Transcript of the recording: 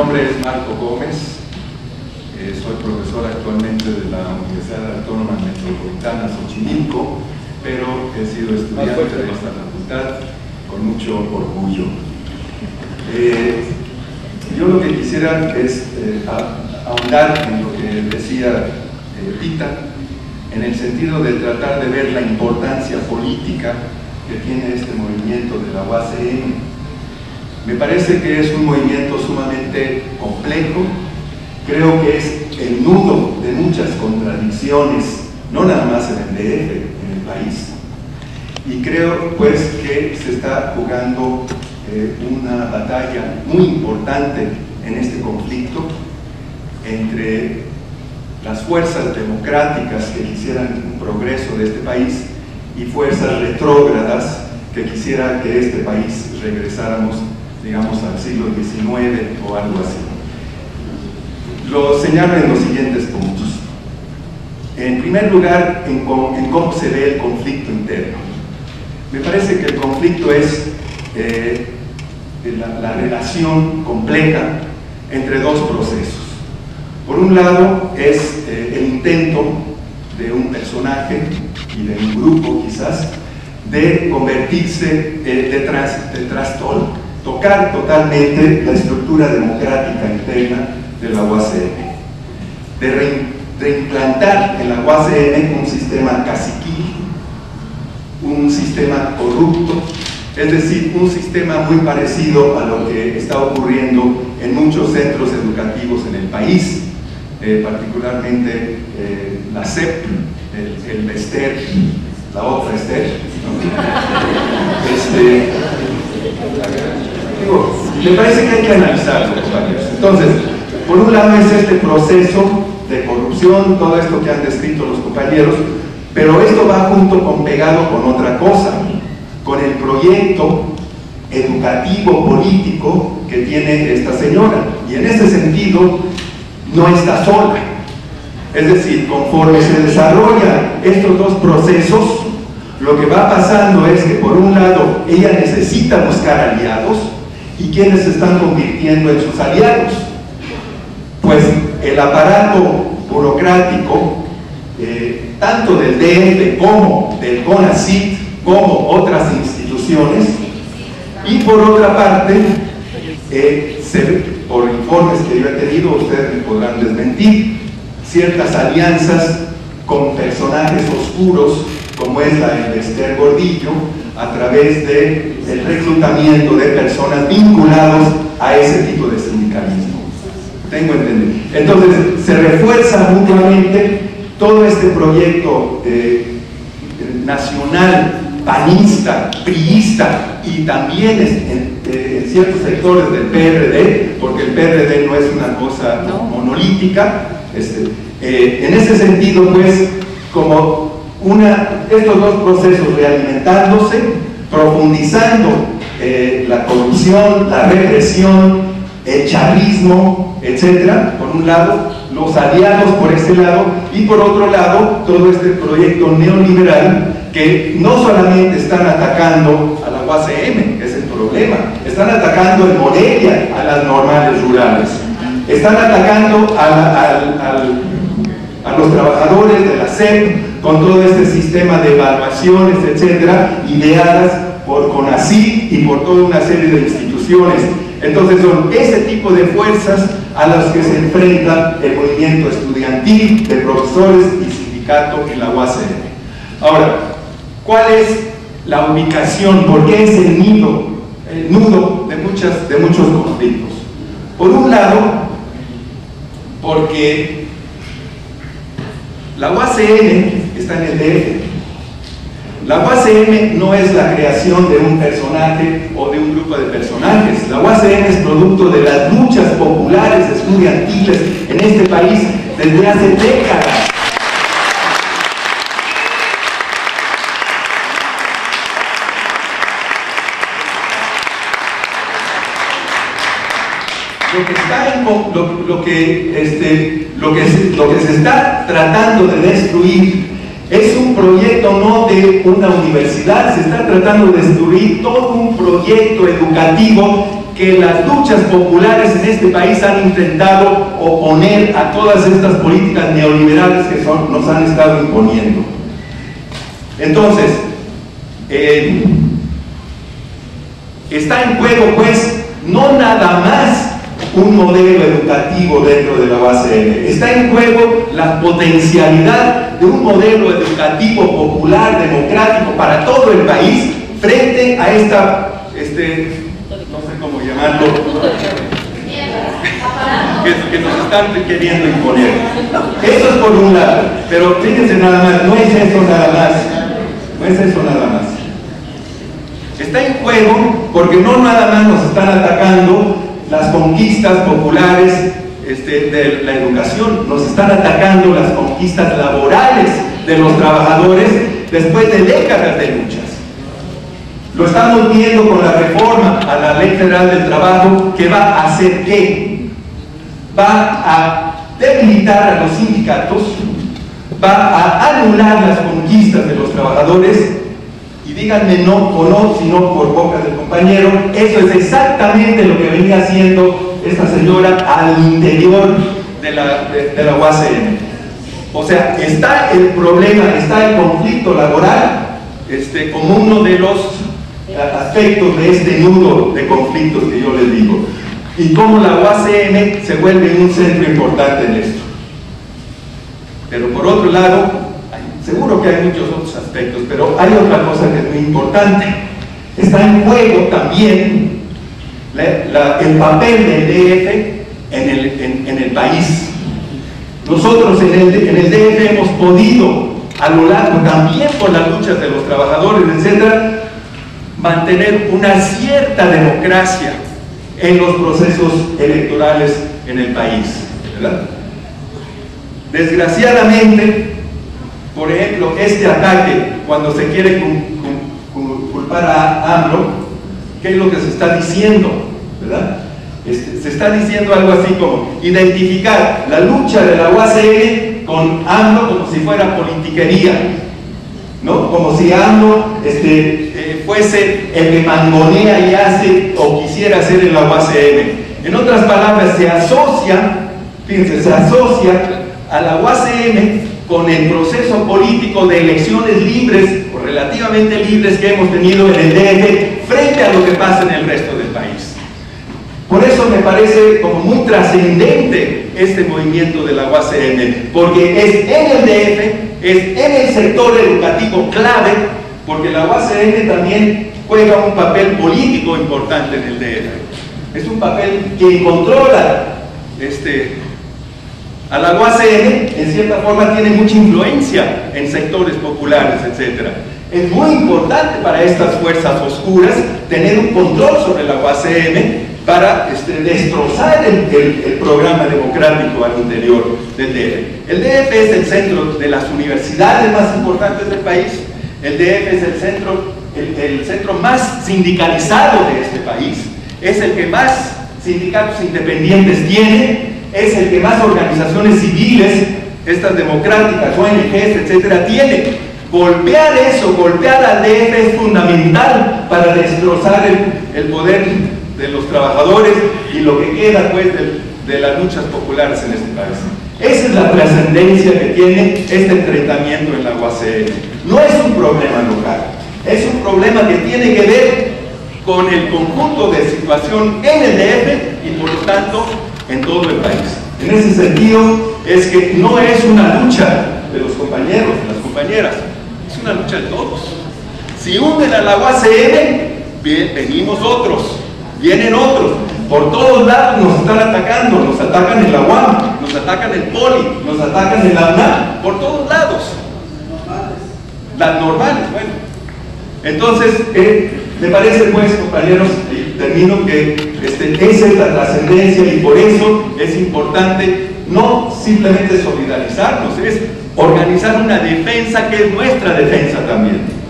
nombre es Marco Gómez, soy profesor actualmente de la Universidad Autónoma Metropolitana Xochimilco, pero he sido estudiante de esta facultad con mucho orgullo. Yo lo que quisiera es ahondar en lo que decía Pita, en el sentido de tratar de ver la importancia política que tiene este movimiento de la UACM. Me parece que es un movimiento sumamente complejo, creo que es el nudo de muchas contradicciones, no nada más en el DF, en el país, y creo pues que se está jugando una batalla muy importante en este conflicto entre las fuerzas democráticas que quisieran un progreso de este país y fuerzas retrógradas que quisieran que este país regresáramos, digamos, al siglo XIX o algo así. Lo señalo en los siguientes puntos. En primer lugar, en cómo se ve el conflicto interno. Me parece que el conflicto es la relación compleja entre dos procesos. Por un lado es el intento de un personaje y de un grupo quizás de convertirse, tocar totalmente la estructura democrática interna de la UACM, de reimplantar en la UACM un sistema caciquil, un sistema corrupto, es decir, un sistema muy parecido a lo que está ocurriendo en muchos centros educativos en el país, particularmente la CEP, el BESTER, la otra ESTER, ¿no? Me parece que hay que analizarlo, compañeros. Entonces, por un lado es este proceso de corrupción, todo esto que han descrito los compañeros, pero esto va pegado con otra cosa, con el proyecto educativo político que tiene esta señora, y en ese sentido no está sola. Es decir, conforme se desarrollan estos dos procesos, lo que va pasando es que por un lado ella necesita buscar aliados, y ¿quiénes se están convirtiendo en sus aliados? Pues el aparato burocrático, tanto del DF como del CONACYT, como otras instituciones, y por otra parte, por informes que yo he tenido, ustedes me podrán desmentir, ciertas alianzas con personajes oscuros, como es la del Bester Gordillo, a través del reclutamiento de personas vinculadas a ese tipo de sindicalismo. Tengo entendido. Entonces, se refuerza mutuamente todo este proyecto nacional, panista, priista, y también en ciertos sectores del PRD, porque el PRD no es una cosa monolítica. En ese sentido, pues, como estos dos procesos realimentándose, profundizando la corrupción, la represión, el chavismo, etcétera, por un lado, los aliados por este lado, y por otro lado, todo este proyecto neoliberal que no solamente están atacando a la UACM, que es el problema, están atacando en Morelia a las normales rurales, están atacando a los trabajadores de la CEP con todo este sistema de evaluaciones, etcétera, ideadas por CONACYT y por toda una serie de instituciones. Entonces son ese tipo de fuerzas a las que se enfrenta el movimiento estudiantil de profesores y sindicato en la UACM. Ahora, ¿cuál es la ubicación? ¿Por qué es el nudo de muchos conflictos? Por un lado, porque la UACM está en el DF. La UACM no es la creación de un personaje o de un grupo de personajes. La UACM es producto de las luchas populares estudiantiles en este país desde hace décadas. Lo que se está tratando de destruir es un proyecto no de una universidad, se está tratando de destruir todo un proyecto educativo que las luchas populares en este país han intentado oponer a todas estas políticas neoliberales que nos han estado imponiendo. Entonces, está en juego, pues, no nada más un modelo educativo dentro de la UACM, está en juego la potencialidad de un modelo educativo popular, democrático para todo el país, frente a esta, no sé cómo llamarlo, que nos están queriendo imponer. Eso es por un lado, pero fíjense nada más, no es eso nada más, no es eso nada más. Está en juego porque no nada más nos están atacando las conquistas populares de la educación, nos están atacando las conquistas laborales de los trabajadores después de décadas de luchas. Lo estamos viendo con la reforma a la Ley Federal del Trabajo, que va a hacer ¿qué? Va a debilitar a los sindicatos, va a anular las conquistas de los trabajadores. Y díganme no o no, sino por boca del compañero, eso es exactamente lo que venía haciendo esta señora al interior de la UACM. O sea, está el problema, está el conflicto laboral como uno de los aspectos de este nudo de conflictos que yo les digo. Y cómo la UACM se vuelve un centro importante en esto. Pero por otro lado, seguro que hay muchos otros aspectos, pero hay otra cosa que es muy importante. Está en juego también el papel del DF en el país. Nosotros en el DF hemos podido, a lo largo también por las luchas de los trabajadores, etcétera, mantener una cierta democracia en los procesos electorales en el país, ¿verdad? Desgraciadamente, por ejemplo, este ataque, cuando se quiere culpar a AMLO, ¿qué es lo que se está diciendo? ¿Verdad? Se está diciendo algo así como identificar la lucha de la UACM con AMLO como si fuera politiquería, ¿no? Como si AMLO fuese el que mangonea y hace o quisiera hacer en la UACM. En otras palabras, se asocia, fíjense, se asocia a la UACM con el proceso político de elecciones libres o relativamente libres que hemos tenido en el DF frente a lo que pasa en el resto del país. Por eso me parece como muy trascendente este movimiento de la UACM, porque es en el DF, es en el sector educativo clave, porque la UACM también juega un papel político importante en el DF. Es un papel que controla a la UACM, en cierta forma, tiene mucha influencia en sectores populares, etc. Es muy importante para estas fuerzas oscuras tener un control sobre la UACM para destrozar el programa democrático al interior del DF. El DF es el centro de las universidades más importantes del país. El DF es el centro más sindicalizado de este país. Es el que más sindicatos independientes tiene. Es el que más organizaciones civiles, estas democráticas, ONGs, etcétera, tiene. Golpear eso, golpear al DF es fundamental para destrozar el poder de los trabajadores y lo que queda pues de las luchas populares en este país. Esa es la trascendencia que tiene este enfrentamiento en la UACM. No es un problema local, es un problema que tiene que ver con el conjunto de situación en el DF y por lo tanto en todo el país. En ese sentido es que no es una lucha de los compañeros, de las compañeras, es una lucha de todos. Si hunden a la UACM, venimos otros, vienen otros, por todos lados nos están atacando, nos atacan en la UAM, nos atacan en Poli, nos atacan en la UNAM, por todos lados. Las normales, bueno. Entonces, me parece pues, compañeros, y termino, que esa es la trascendencia y por eso es importante no simplemente solidarizarnos, es organizar una defensa que es nuestra defensa también.